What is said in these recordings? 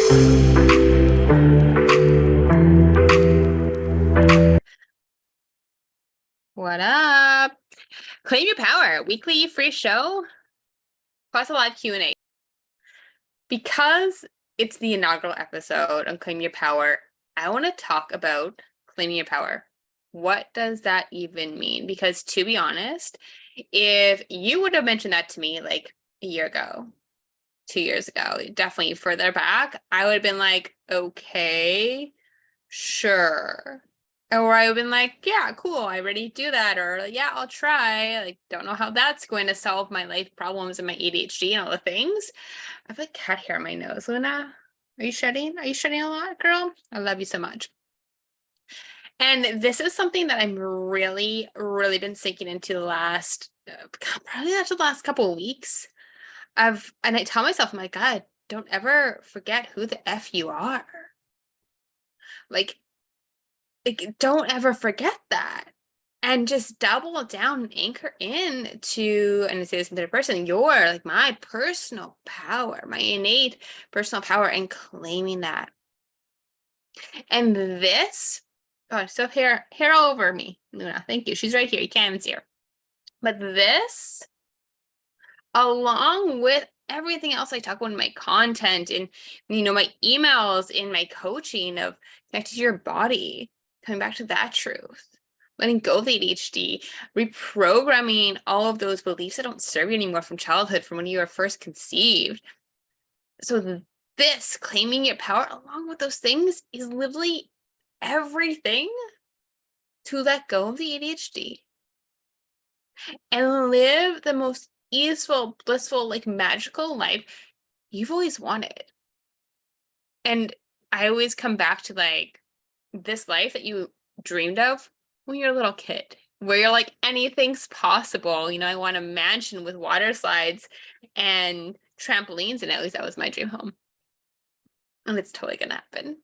What up? Claim Your Power, weekly free show, plus a live Q&A. Because it's the inaugural episode on Claim Your Power, I want to talk about claiming your power. What does that even mean? Because to be honest, if you would have mentioned that to me like a year ago, 2 years ago, definitely further back, I would have been like, okay, sure. Or I would have been like, yeah, cool, I already do that. Or yeah, I'll try. Like, don't know how that's going to solve my life problems and my ADHD and all the things. I have like cat hair on my nose. Luna, are you shedding? Are you shedding a lot, girl? I love you so much. And this is something that I'm really, really been sinking into the last, probably after the last couple of weeks. And I tell myself, my God, don't ever forget who the F you are. Like, don't ever forget that. And just double down and anchor in to, and I say this in third person, your, like my personal power, my innate personal power, and claiming that. And this, oh, so hair all over me, Luna. Thank you. She's right here. You can't even see her. But this, along with everything else I talk about in my content, in my emails, in my coaching of connected to your body, coming back to that truth, letting go of the ADHD, reprogramming all of those beliefs that don't serve you anymore from childhood, from when you were first conceived. So this, claiming your power, along with those things, is literally everything to let go of the ADHD and live the most easeful, blissful, like magical life you've always wanted. And I always come back to like this life that you dreamed of when you're a little kid, where you're like, anything's possible. I want a mansion with water slides and trampolines, and at least that was my dream home. And it's totally gonna happen.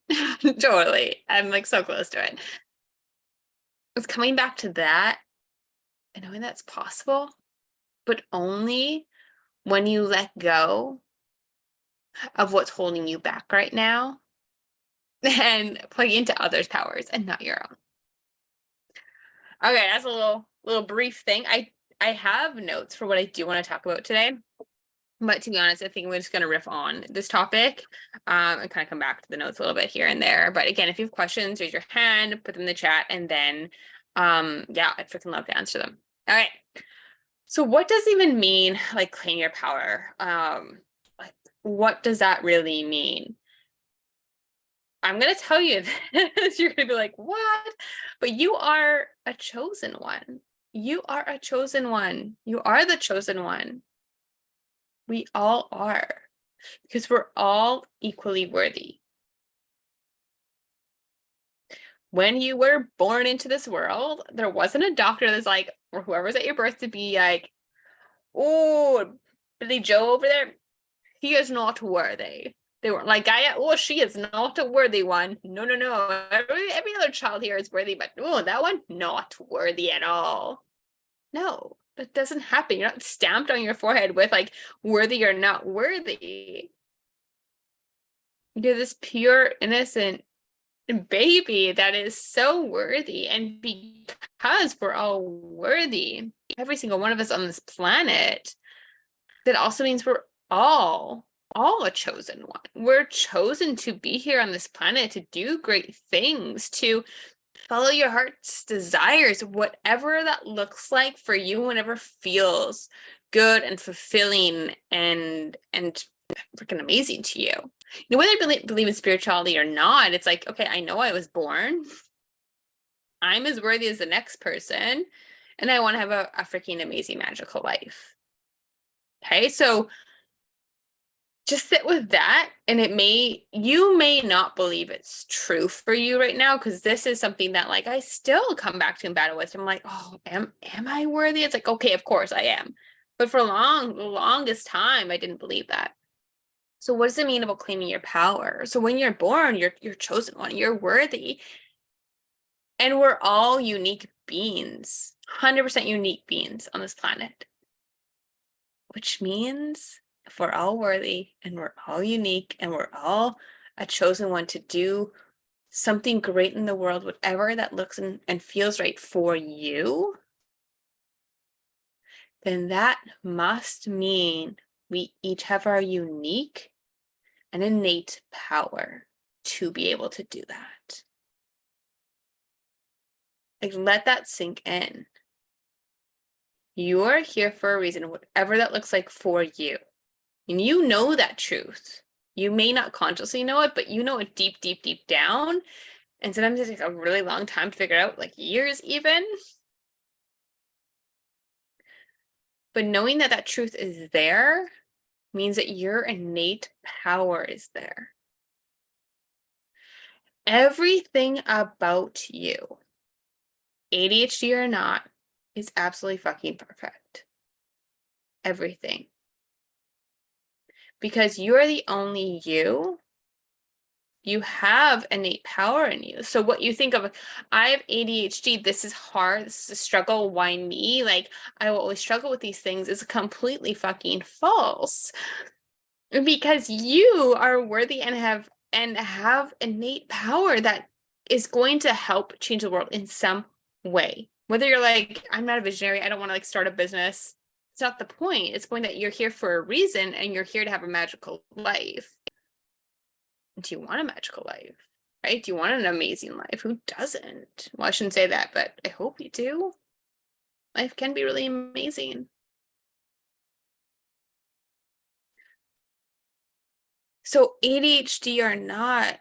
Totally. I'm like so close to it. It's coming back to that and knowing that's possible, but only when you let go of what's holding you back right now and plug into others' powers and not your own. Okay, that's a little brief thing. I have notes for what I do want to talk about today. But to be honest, I think we're just going to riff on this topic and kind of come back to the notes a little bit here and there. But again, if you have questions, raise your hand, put them in the chat, and then, yeah, I'd freaking love to answer them. All right. So what does it even mean, like, claim your power? Like, what does that really mean? I'm going to tell you this. You're going to be like, what? But you are a chosen one. You are a chosen one. You are the chosen one. We all are, because we're all equally worthy. When you were born into this world, there wasn't a doctor that's like, or whoever's at your birth to be like, oh, Billy Joe over there, he is not worthy. They weren't like, Gaia, oh, she is not a worthy one. No. Every other child here is worthy, but oh, that one, not worthy at all. No. That doesn't happen. You're not stamped on your forehead with like worthy or not worthy. You're this pure, innocent baby that is so worthy. And because we're all worthy, every single one of us on this planet, that also means we're all a chosen one. We're chosen to be here on this planet to do great things, to follow your heart's desires, whatever that looks like for you, whenever feels good and fulfilling and freaking amazing to you. Whether I believe in spirituality or not, it's like, okay, I know I was born. I'm as worthy as the next person, and I want to have a freaking amazing, magical life. Okay, so just sit with that, and you may not believe it's true for you right now, because this is something that like I still come back to in battle with. I'm like, oh, am I worthy? It's like, okay, of course I am. But for the longest time, I didn't believe that. So what does it mean about claiming your power? So when you're born, you're chosen one, you're worthy. And we're all unique beings, 100% unique beings on this planet. Which means if we're all worthy and we're all unique and we're all a chosen one to do something great in the world, whatever that looks and feels right for you, then that must mean we each have our unique and innate power to be able to do that. Like, let that sink in. You're here for a reason, whatever that looks like for you. And you know that truth. You may not consciously know it, but you know it deep, deep, deep down. And sometimes it takes a really long time to figure out, like years even. But knowing that that truth is there means that your innate power is there. Everything about you, ADHD or not, is absolutely fucking perfect. Everything. Because you're the only you. You have innate power in you. So what you think of, I have ADHD, this is hard, this is a struggle, why me? Like, I will always struggle with these things is completely fucking false. Because you are worthy and have innate power that is going to help change the world in some way. Whether you're like, I'm not a visionary, I don't want to like start a business. It's not the point. It's going that you're here for a reason and you're here to have a magical life. Do you want a magical life? Right? Do you want an amazing life? Who doesn't? Well, I shouldn't say that, but I hope you do. Life can be really amazing. So ADHD or not,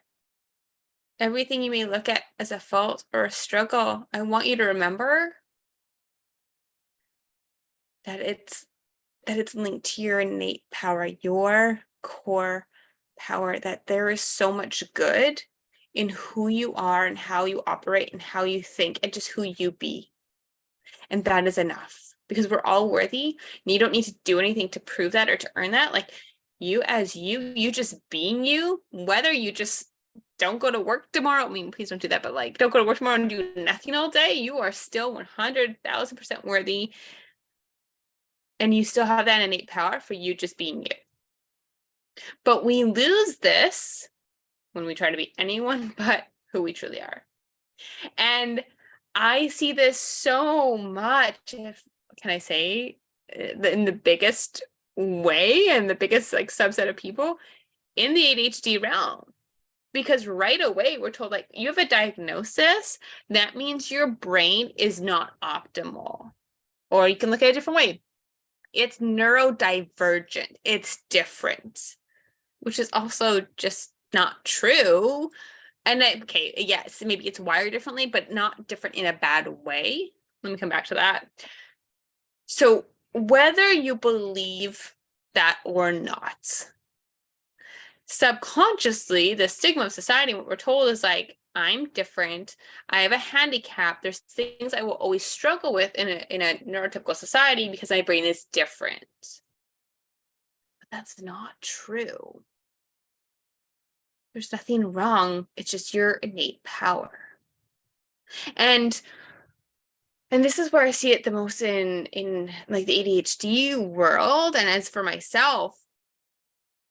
everything you may look at as a fault or a struggle, I want you to remember that it's linked to your innate power, your core power, that there is so much good in who you are and how you operate and how you think and just who you be. And that is enough because we're all worthy and you don't need to do anything to prove that or to earn that. Like you as you just being you, whether you just don't go to work tomorrow. I mean, please don't do that, but like don't go to work tomorrow and do nothing all day. You are still 100,000% worthy. And you still have that innate power for you just being you. But we lose this when we try to be anyone but who we truly are. And I see this so much, if can I say, in the biggest way and the biggest like subset of people in the ADHD realm. Because right away we're told like you have a diagnosis, that means your brain is not optimal. Or you can look at it a different way. It's neurodivergent. It's different, which is also just not true. And okay, yes, maybe it's wired differently, but not different in a bad way. Let me come back to that. So whether you believe that or not, subconsciously, the stigma of society, what we're told is like, I'm different. I have a handicap. There's things I will always struggle with in a neurotypical society because my brain is different. But that's not true. There's nothing wrong. It's just your innate power. And this is where I see it the most in like the ADHD world. And as for myself,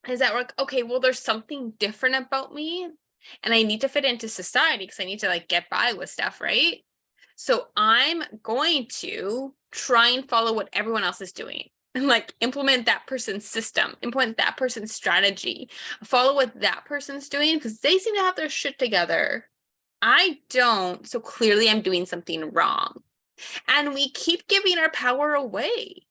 is that we're like, okay, well, there's something different about me and I need to fit into society because I need to like get by with stuff, right? So I'm going to try and follow what everyone else is doing and like implement that person's system, implement that person's strategy, follow what that person's doing because they seem to have their shit together. I don't. So clearly I'm doing something wrong. And we keep giving our power away.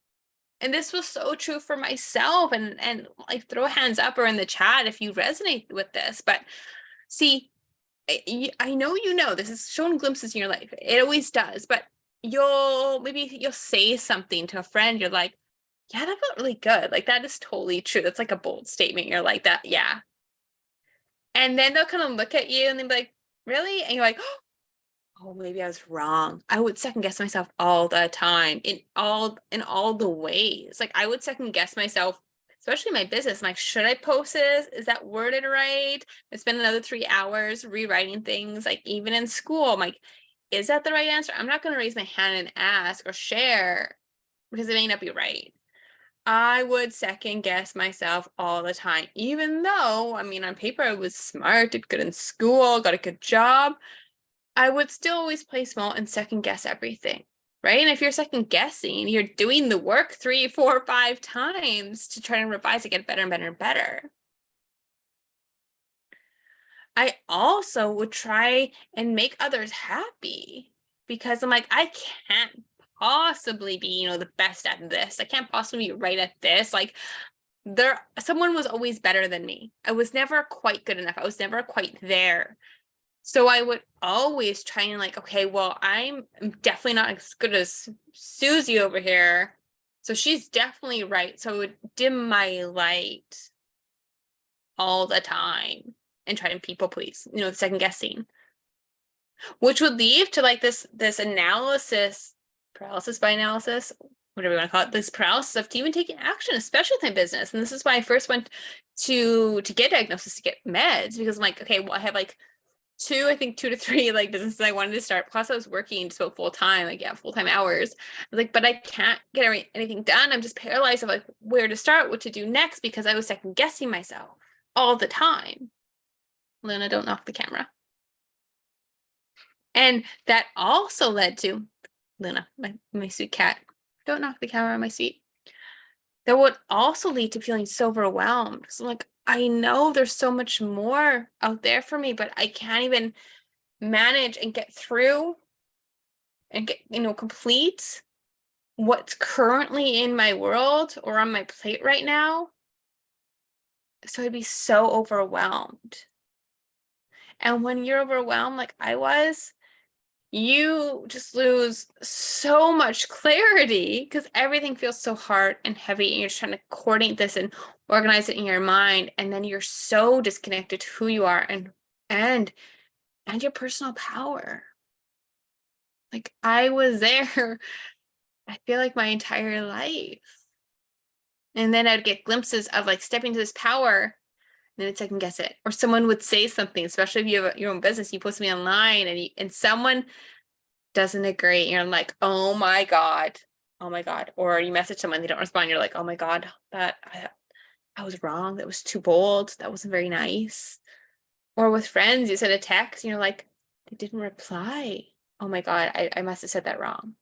And this was so true for myself. And like throw hands up or in the chat if you resonate with this. But see, I know you know this is showing glimpses in your life. It always does. But you'll say something to a friend. You're like, yeah, that felt really good. Like that is totally true. That's like a bold statement. You're like that. Yeah. And then they'll kind of look at you and they'll be like, really? And you're like, oh, maybe I was wrong. I would second guess myself all the time in all the ways. Like I would second guess myself, especially my business. I'm like, should I post this? Is that worded right? I spend another 3 hours rewriting things. Like even in school, I'm like, is that the right answer? I'm not going to raise my hand and ask or share because it may not be right. I would second guess myself all the time, even though, I mean, on paper, I was smart, did good in school, got a good job. I would still always play small and second guess everything, right? And if you're second guessing, you're doing the work 3, 4, 5 times to try and revise it, get better and better and better. I also would try and make others happy because I'm like, I can't possibly be, the best at this. I can't possibly be right at this. Like, someone was always better than me. I was never quite good enough. I was never quite there. So I would always try and like, okay, well, I'm definitely not as good as Susie over here. So she's definitely right. So I would dim my light all the time and try and people please, second guessing, which would lead to like this analysis, paralysis by analysis, whatever you want to call it, this paralysis of even taking action, especially with my business. And this is why I first went to get diagnosis, to get meds, because I'm like, okay, well, I have like I think 2 to 3 like businesses I wanted to start. Plus I was working just about full time, like full-time hours. I was like, but I can't get anything done. I'm just paralyzed of like where to start, what to do next, because I was second guessing myself all the time. Luna, don't knock the camera. And that also led to Luna, my sweet cat. Don't knock the camera, my sweet. That would also lead to feeling so overwhelmed. So like, I know there's so much more out there for me, but I can't even manage and get through and get, complete what's currently in my world or on my plate right now. So I'd be so overwhelmed. And when you're overwhelmed, like I was, you just lose so much clarity because everything feels so hard and heavy, and you're just trying to coordinate this and organize it in your mind, and then you're so disconnected to who you are and your personal power. Like I was there, I feel like my entire life. And then I'd get glimpses of like stepping to this power, and then it's second guess it. Or someone would say something, especially if you have your own business, you post something online and someone doesn't agree. You're like, oh my God. Oh my God. Or you message someone, they don't respond. You're like, oh my God, I was wrong. That was too bold. That wasn't very nice. Or with friends, you send a text and you're like, they didn't reply. Oh my God, I must have said that wrong.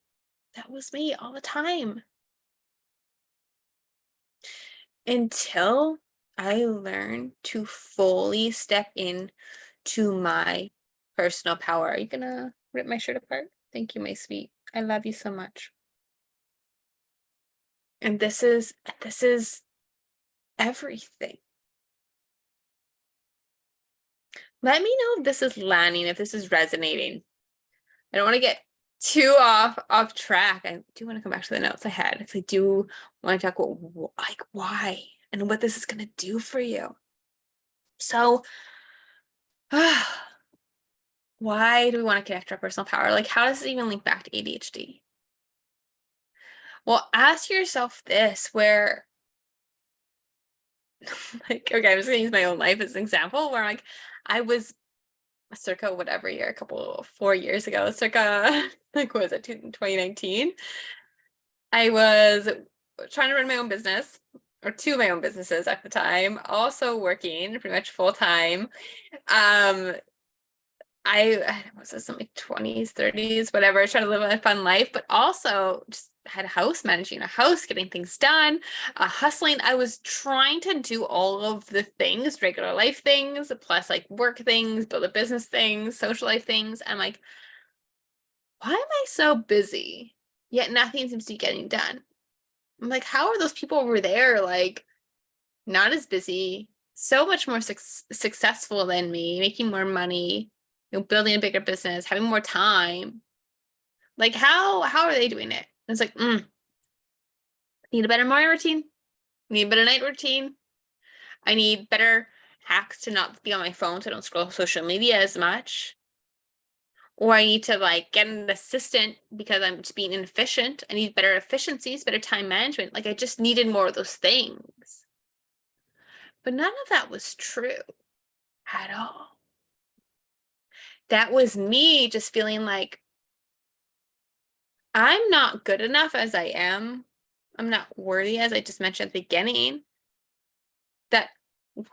That was me all the time. Until I learned to fully step in to my personal power. Are you gonna rip my shirt apart? Thank you, my sweet. I love you so much. And this is everything. Let me know if this is landing, if this is resonating. I don't want to get too off track. I do want to come back to the notes I had, because I do want to talk about like why and what this is going to do for you. So why do we want to connect to our personal power? Like, how does it even link back to ADHD? Well, ask yourself this, where like, okay, I'm just gonna use my own life as an example, where like I was circa whatever year, 4 years ago, circa like what was it, 2019? I was trying to run my own business, or 2 of my own businesses at the time, also working pretty much full time. I was this in my 20s, 30s, whatever, trying to live a fun life, but also just had a house, managing a house, getting things done, hustling. I was trying to do all of the things, regular life things, plus like work things, build a business things, social life things. I'm like, why am I so busy? Yet nothing seems to be getting done. I'm like, how are those people over there like not as busy, so much more successful than me, making more money, building a bigger business, having more time? Like, how are they doing it? And it's like, need a better morning routine, need a better night routine. I need better hacks to not be on my phone so I don't scroll social media as much. Or I need to like get an assistant because I'm just being inefficient. I need better efficiencies, better time management. Like I just needed more of those things. But none of that was true at all. That was me just feeling like I'm not good enough as I am. I'm not worthy, as I just mentioned at the beginning, that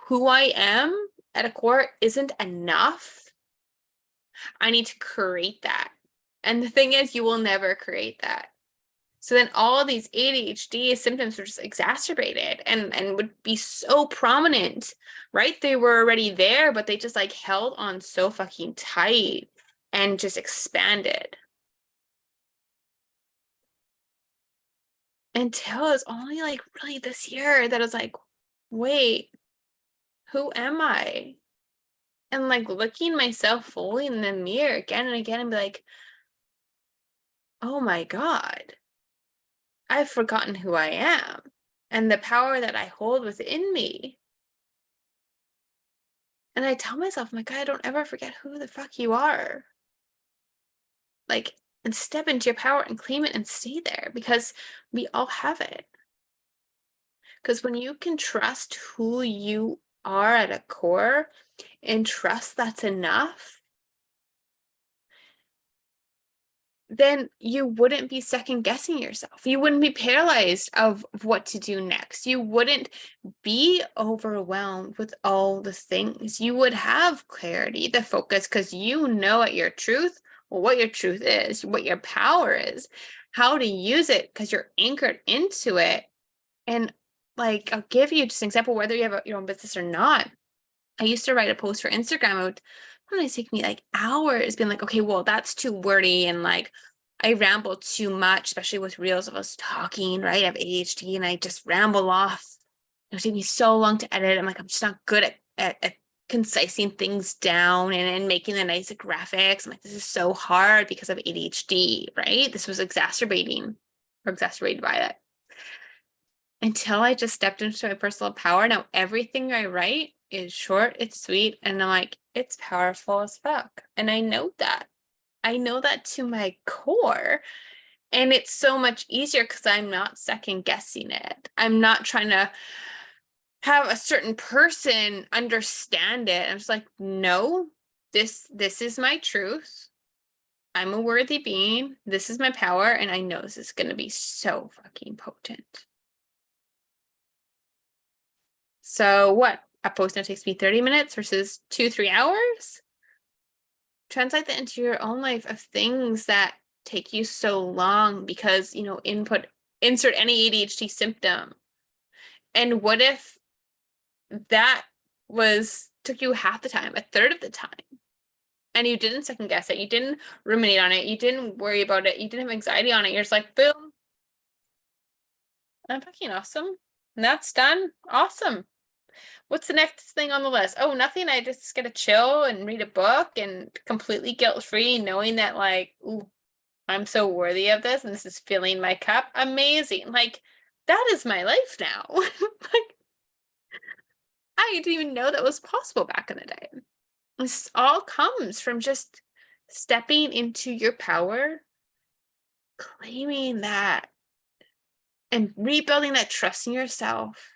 who I am at a core isn't enough. I need to create that. And the thing is, you will never create that. So then all of these ADHD symptoms were just exacerbated and would be so prominent, right? They were already there, but they just like held on so fucking tight and just expanded. Until it was only like really this year that I was like, wait, who am I? And like looking myself fully in the mirror again and again and be like, oh my God, I've forgotten who I am and the power that I hold within me. And I tell myself, I'm like, God, don't ever forget who the fuck you are. Like, and step into your power and claim it and stay there because we all have it. Because when you can trust who you are at a core and trust that's enough, then you wouldn't be second guessing yourself. You wouldn't be paralyzed of what to do next. You wouldn't be overwhelmed with all the things. You would have clarity, the focus, because you know at your truth, what your truth is, what your power is, how to use it, because you're anchored into it. And like, I'll give you just an example, whether you have your own business or not. I used to write a post for Instagram. It would probably take me like hours being like, okay, well, that's too wordy. And like, I ramble too much, especially with reels of us talking, right? I have ADHD and I just ramble off. It would take me so long to edit. I'm like, I'm just not good at concising things down and making the nice graphics. I'm like, this is so hard because of ADHD, right? This was exacerbated by it. Until I just stepped into my personal power. Now everything I write is short, it's sweet, and I'm like, it's powerful as fuck. And I know that. I know that to my core. And it's so much easier because I'm not second guessing it. I'm not trying to have a certain person understand it. I'm just like, no, this is my truth. I'm a worthy being. This is my power. And I know this is going to be so fucking potent. So what? A post note takes me 30 minutes versus 2-3 hours? Translate that into your own life of things that take you so long because, insert any ADHD symptom. And what if that took you half the time, a third of the time, and you didn't second guess it, you didn't ruminate on it, you didn't worry about it, you didn't have anxiety on it, you're just like, boom, I'm fucking awesome. And that's done. Awesome. What's the next thing on the list? Oh, nothing. I just get to chill and read a book and completely guilt-free, knowing that like, ooh, I'm so worthy of this and this is filling my cup. Amazing. Like, that is my life now. Like, I didn't even know that was possible back in the day. This all comes from just stepping into your power, claiming that, and rebuilding that trust in yourself.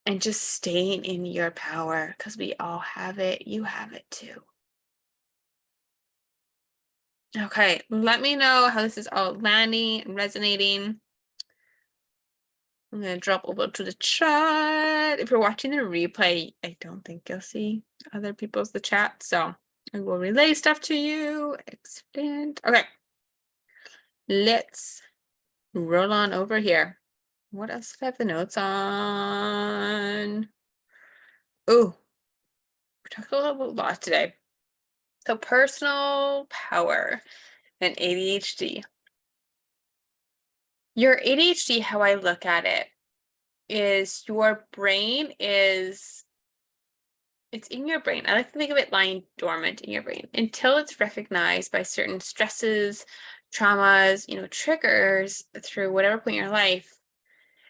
And just staying in your power because we all have it. You have it too. Okay, let me know how this is all landing and resonating. I'm going to drop over to the chat. If you're watching the replay, I don't think you'll see other people's the chat. So I will relay stuff to you. Excellent. Okay. Let's roll on over here. What else do I have the notes on? Oh, we're talking a lot today. So personal power and ADHD. Your ADHD, how I look at it, is your brain it's in your brain. I like to think of it lying dormant in your brain until it's recognized by certain stresses, traumas, triggers through whatever point in your life.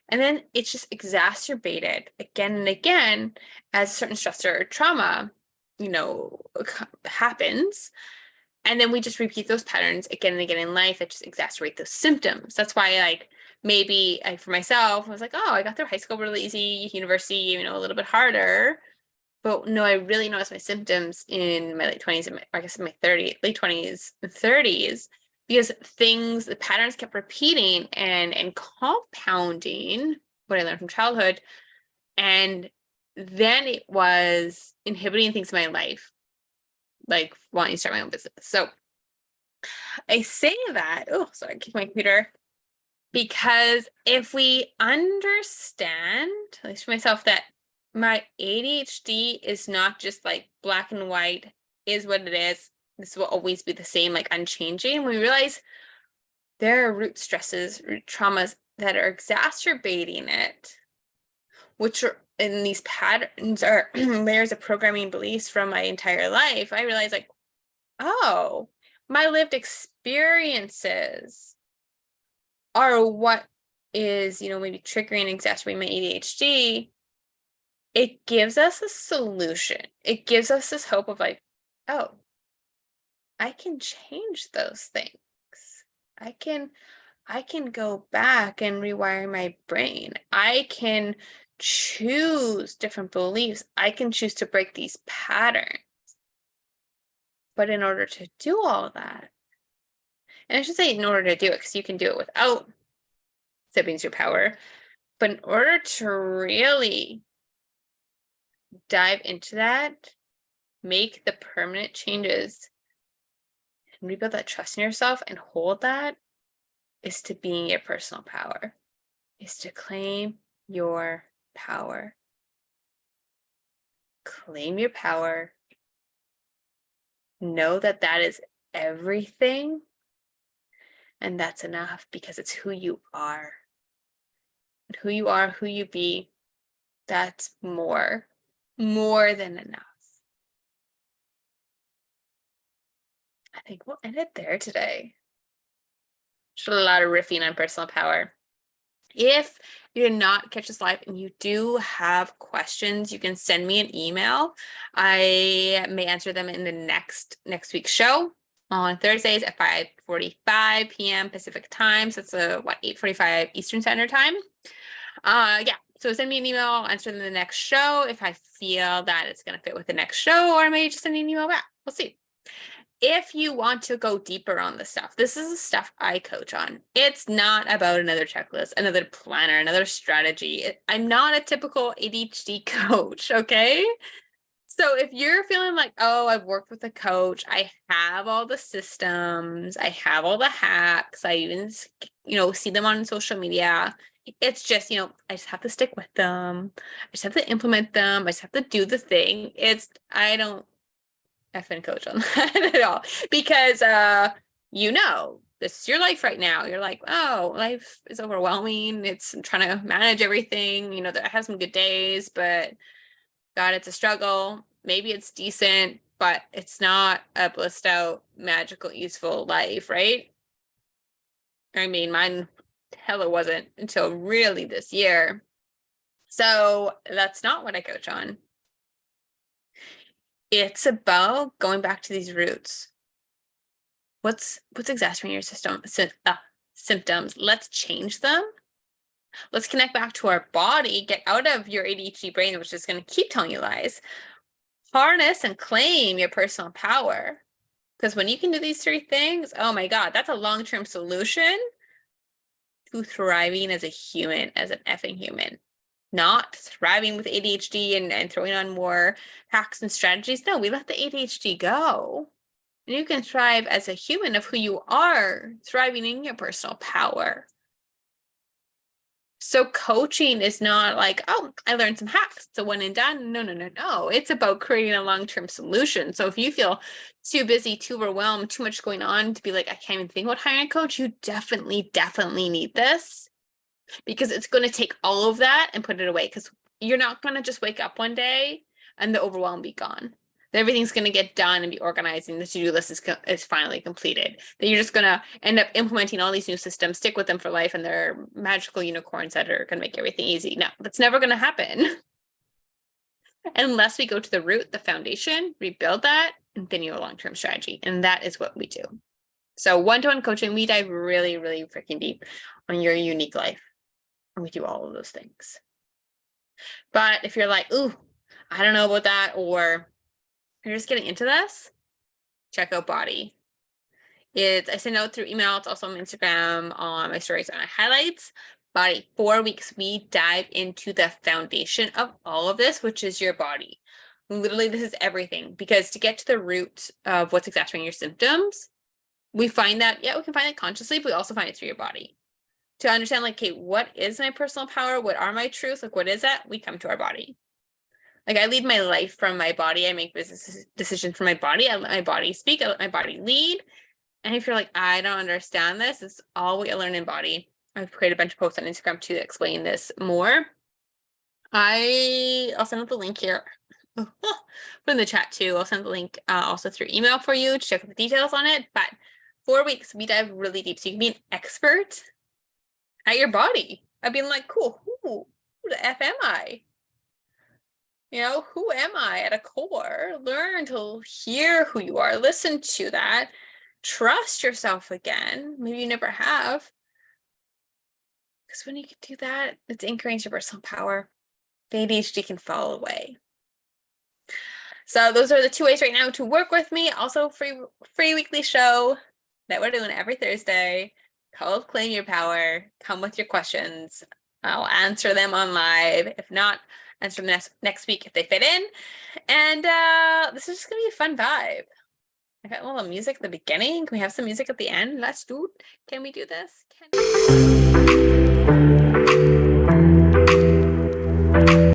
And then it's just exacerbated again and again as certain stressor or trauma, happens. And then we just repeat those patterns again and again in life that just exacerbate those symptoms. That's why, like, maybe for myself, I was like, oh, I got through high school really easy, university, a little bit harder. But no, I really noticed my symptoms in my late 20s, and I guess in my late 20s and 30s. because the patterns kept repeating and compounding what I learned from childhood. And then it was inhibiting things in my life, like wanting to start my own business. So I say that, oh, sorry, I kicked my computer, because if we understand, at least for myself, that my ADHD is not just like black and white, is what it is. This will always be the same, like unchanging. We realize there are root stresses, root traumas that are exacerbating it, which are in these patterns are layers of programming beliefs from my entire life. I realize, like, oh, my lived experiences are what is, maybe triggering and exacerbating my ADHD. It gives us a solution. It gives us this hope of like, oh, I can change those things. I can go back and rewire my brain. I can choose different beliefs. I can choose to break these patterns. But in order to do all that, and I should say in order to do it, because you can do it without stepping into your power, but in order to really dive into that, make the permanent changes, and rebuild that trust in yourself and hold that, is to be in your personal power, is to claim your power. Claim your power. Know that that is everything. And that's enough, because it's who you are. And who you are, who you be, that's more than enough. I think we'll end it there today. Just a lot of riffing on personal power. If you did not catch this live and you do have questions, you can send me an email. I may answer them in the next week's show on Thursdays at 5:45 p.m. Pacific time. So it's 8:45 Eastern Standard Time. So send me an email. I'll answer them in the next show if I feel that it's going to fit with the next show, or I may just send you an email back. We'll see. If you want to go deeper on this stuff, this is the stuff I coach on. It's not about another checklist, another planner, another strategy. I'm not a typical ADHD coach, okay? So if you're feeling like, oh, I've worked with a coach, I have all the systems, I have all the hacks, I even, see them on social media. It's just, I just have to stick with them. I just have to implement them. I just have to do the thing. I don't effing coach on that at all, because this is your life right now. You're like, oh, life is overwhelming. I'm trying to manage everything. That I have some good days, but God, it's a struggle. Maybe it's decent, but it's not a blissed out, magical, useful life, right? I mean, mine hella wasn't until really this year. So that's not what I coach on. It's about going back to these roots. What's exacerbating your symptoms? Let's change them. Let's connect back to our body, get out of your ADHD brain, which is going to keep telling you lies. Harness and claim your personal power. Because when you can do these three things, oh my God, that's a long-term solution to thriving as a human, as an effing human. Not thriving with ADHD and throwing on more hacks and strategies. No, we let the ADHD go. And you can thrive as a human of who you are, thriving in your personal power. So coaching is not like, oh, I learned some hacks, it's a one and done. No. It's about creating a long-term solution. So if you feel too busy, too overwhelmed, too much going on to be like, I can't even think about hiring a coach, you definitely need this, because it's going to take all of that and put it away, because you're not going to just wake up one day and the overwhelm be gone. Everything's going to get done and be organized, and the to-do list is finally completed. That you're just going to end up implementing all these new systems, stick with them for life, and they're magical unicorns that are going to make everything easy. No, that's never going to happen. Unless we go to the root, the foundation, rebuild that, and then you have a long-term strategy. And that is what we do. So one-to-one coaching, we dive really, really freaking deep on your unique life. And we do all of those things. But if you're like, ooh, I don't know about that, or you're just getting into this, check out Body. I send out through email. It's also on Instagram, on my stories, and my highlights. Body, 4 weeks, we dive into the foundation of all of this, which is your body. Literally, this is everything, because to get to the root of what's exacerbating your symptoms, we find that, we can find it consciously, but we also find it through your body. To understand, like, okay, what is my personal power? What are my truths? Like, what is that? We come to our body. Like, I lead my life from my body. I make business decisions from my body. I let my body speak. I let my body lead. And if you're like, I don't understand this, it's all we learn in body. I've created a bunch of posts on Instagram to explain this more. I'll send out the link here. Put in the chat too. I'll send the link also through email for you to check out the details on it. But 4 weeks, we dive really deep. So you can be an expert at your body. I've been like, cool, who the F am I? You know, who am I at a core? Learn to hear who you are. Listen to that. Trust yourself again. Maybe you never have. Because when you can do that, it's anchoring your personal power. The ADHD can fall away. So those are the 2 ways right now to work with me. Also, free weekly show that we're doing every Thursday called Claim Your Power. Come with your questions. I'll answer them on live. If not, answer them next week if they fit in. And this is just going to be a fun vibe. I got a little music at the beginning. Can we have some music at the end? Let's do it. Can we do this?